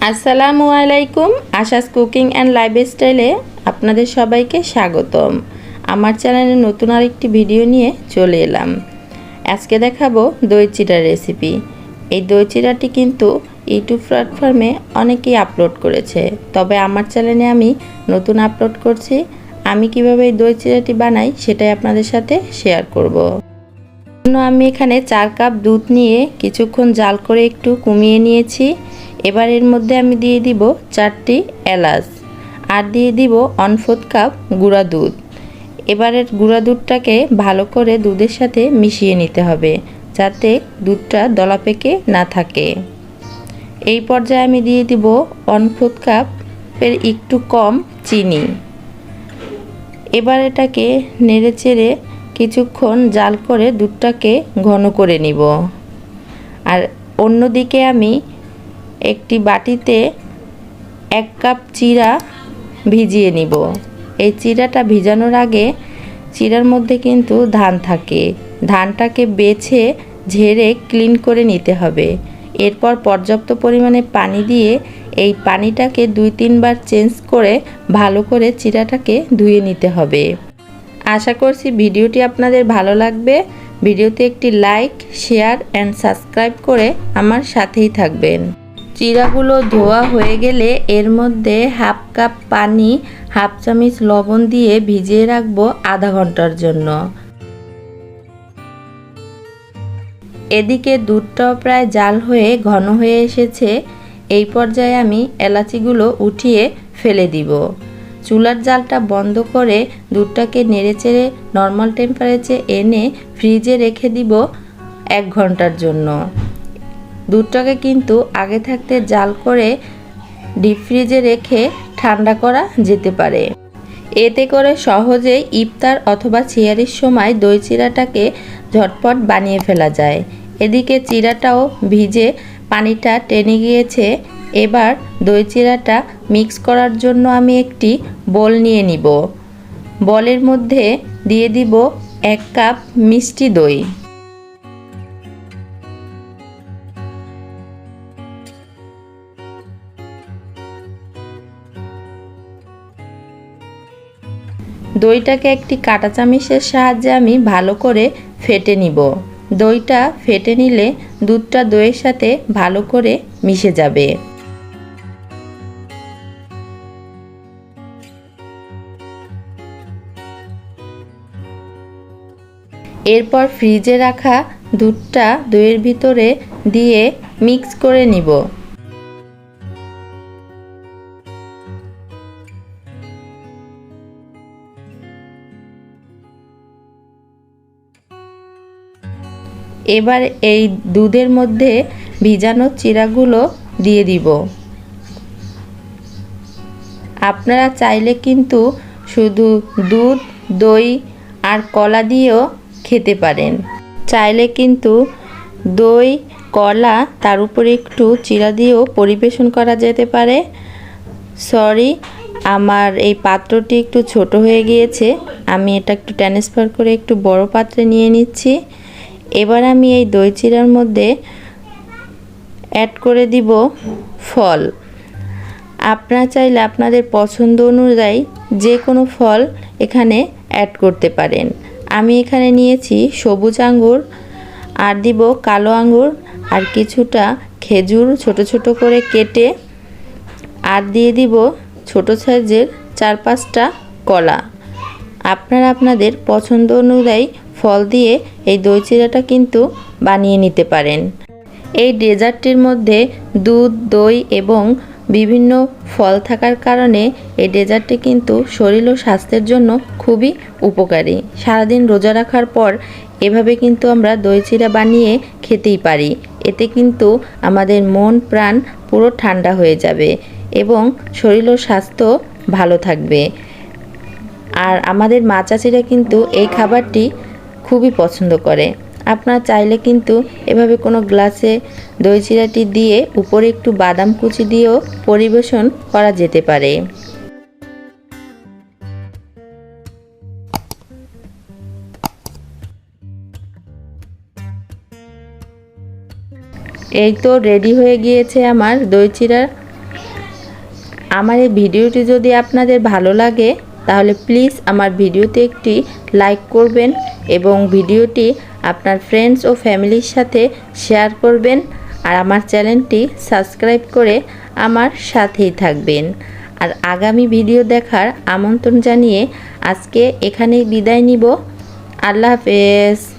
আসসালামু আলাইকুম। Asha's cooking and লাইফস্টাইলে আপনাদের সবাইকে স্বাগতম। আমার চ্যানেলে নতুন আরেকটি ভিডিও নিয়ে চলে এলাম। আজকে দেখাবো দই চিড়া রেসিপি। এই দই চিড়াটি কিন্তু ইউটিউব প্ল্যাটফর্মে অনেকেই আপলোড করেছে, তবে আমার চ্যানেলে আমি নতুন আপলোড করছি। আমি কিভাবে এই দই চিড়াটি বানাই সেটাই আপনাদের সাথে শেয়ার করব। আমি এখানে 4 কাপ দুধ নিয়ে কিছুক্ষণ জাল করে একটু কমিয়ে নিয়েছি। এবার এর মধ্যে আমি দিয়ে দিব 4টি এলাচ আর দিয়ে দিব 1/4 কাপ গুঁড়া দুধ। এবারের গুঁড়া দুধটাকে ভালো করে দুধের সাথে মিশিয়ে নিতে হবে, যাতে দুধটা দলা পেকে না থাকে। এই পর্যায়ে আমি দিয়ে দিব 1/4 কাপের একটু কম চিনি। এবার এটাকে নেড়েচেড়ে কিছুক্ষণ জাল করে দুধটাকে ঘন করে নিব। আর অন্যদিকে আমি একটি বাটিতে 1 কাপ চিরা ভিজিয়ে নিব। এই চিরাটা ভিজানোর আগে চিরার মধ্যে কিন্তু ধান থাকে, ধানটাকে বেছে ঝেড়ে ক্লিন করে নিতে হবে। এরপর পর্যাপ্ত পরিমাণে পানি দিয়ে এই পানিটাকে 2-3 বার চেঞ্জ করে ভালো করে চিরাটাকে ধুয়ে নিতে হবে। আশা করছি ভিডিওটি আপনাদের ভালো লাগবে। ভিডিওতে একটি লাইক, শেয়ার অ্যান্ড সাবস্ক্রাইব করে আমার সাথেই থাকবেন। চিরাগুলো ধোয়া হয়ে গেলে এর মধ্যে 1/2 কাপ পানি, 1/2 চামচ লবণ দিয়ে ভিজিয়ে রাখবো আধা ঘন্টার জন্য। এদিকে দুধটাও প্রায় জাল হয়ে ঘন হয়ে এসেছে। এই পর্যায়ে আমি এলাচিগুলো উঠিয়ে ফেলে দিব। চুলার জালটা বন্ধ করে দুধটাকে নেড়েচেড়ে নর্মাল টেম্পারেচারে এনে ফ্রিজে রেখে দিব 1 ঘন্টার জন্য। দুধটাকে কিন্তু আগে থাকতে জাল করে ডিপ ফ্রিজে রেখে ঠান্ডা করা যেতে পারে। এতে করে সহজেই ইফতার অথবা ছিয়ারির সময় দই চিড়াটাকে ঝটপট বানিয়ে ফেলা যায়। এদিকে চিড়াটাও ভিজে পানিটা টেনে গিয়েছে। এবার দই চিড়াটা মিক্স করার জন্য আমি একটি বোল নিয়ে নিব। বলের মধ্যে দিয়ে দিব 1 কাপ মিষ্টি দই। দইটাকে একটি কাঁটা চামচের সাহায্যে আমি ভালো করে ফেটে নিব। দইটা ফেটে নিলে দুধটা দইয়ের সাথে ভালো করে মিশে যাবে। এরপর ফ্রিজে রাখা দুধটা দইয়ের ভিতরে দিয়ে মিক্স করে নিব। এবার এই দুধের মধ্যে ভিজানো চিড়াগুলো দিয়ে দিব। আপনারা চাইলে কিন্তু শুধু দুধ, দই আর কলা দিয়েও খেতে পারেন। চাইলে কিন্তু দই, কলা তার উপরে একটু চিড়া দিয়েও পরিবেশন করা যেতে পারে। সরি, আমার এই পাত্রটি একটু ছোট হয়ে গিয়েছে। আমি এটা একটু ট্রান্সফার করে একটু বড় পাত্রে নিয়ে নিচ্ছি। এবার আমি এই দই চিড়ার মধ্যে অ্যাড করে দিব ফল। আপনারা চাইলে আপনাদের পছন্দ অনুযায়ী যে কোনো ফল এখানে অ্যাড করতে পারেন। আমি এখানে নিয়েছি সবুজ আঙ্গুর, আর দিব কালো আঙ্গুর, আর কিছুটা খেজুর ছোট ছোট করে কেটে, আর দিয়ে দিব ছোট সাইজের 4-5টা কলা। আপনারা আপনাদের পছন্দ অনুযায়ী ফল দিয়ে এই দই চিড়াটা কিন্তু বানিয়ে নিতে পারেন। এই ডেজার্টটির মধ্যে দুধ, দই এবং বিভিন্ন ফল থাকার কারণে এই ডেজার্টটি কিন্তু শরীর ও স্বাস্থ্যের জন্য খুবই উপকারী। সারাদিন রোজা রাখার পর এভাবে কিন্তু আমরা দই চিড়া বানিয়ে খেতেই পারি। এতে কিন্তু আমাদের মন প্রাণ পুরো ঠান্ডা হয়ে যাবে এবং শরীর ও স্বাস্থ্য ভালো থাকবে। আর আমাদের মা চাচিরা কিন্তু এই খাবারটি খুবই পছন্দ করে। আপনারা চাইলে কিন্তু এভাবে কোনো গ্লাসে দই চিড়াটি দিয়ে উপরে একটু বাদাম কুচি দিয়েও পরিবেশন করা যেতে পারে। এই তো রেডি হয়ে গিয়েছে আমার দই চিড়া আমার এই ভিডিওটি যদি আপনাদের ভালো লাগে তাহলে প্লিজ আমার ভিডিওতে একটি লাইক করবেন এবং ভিডিওটি আপনার ফ্রেন্ডস ও ফ্যামিলির সাথে শেয়ার করবেন আর আমার চ্যানেলটি সাবস্ক্রাইব করে আমার সাথেই থাকবেন। আর আগামী ভিডিও দেখার আমন্ত্রণ জানিয়ে আজকে এখানেই বিদায় নিব। আল্লাহ হাফেজ।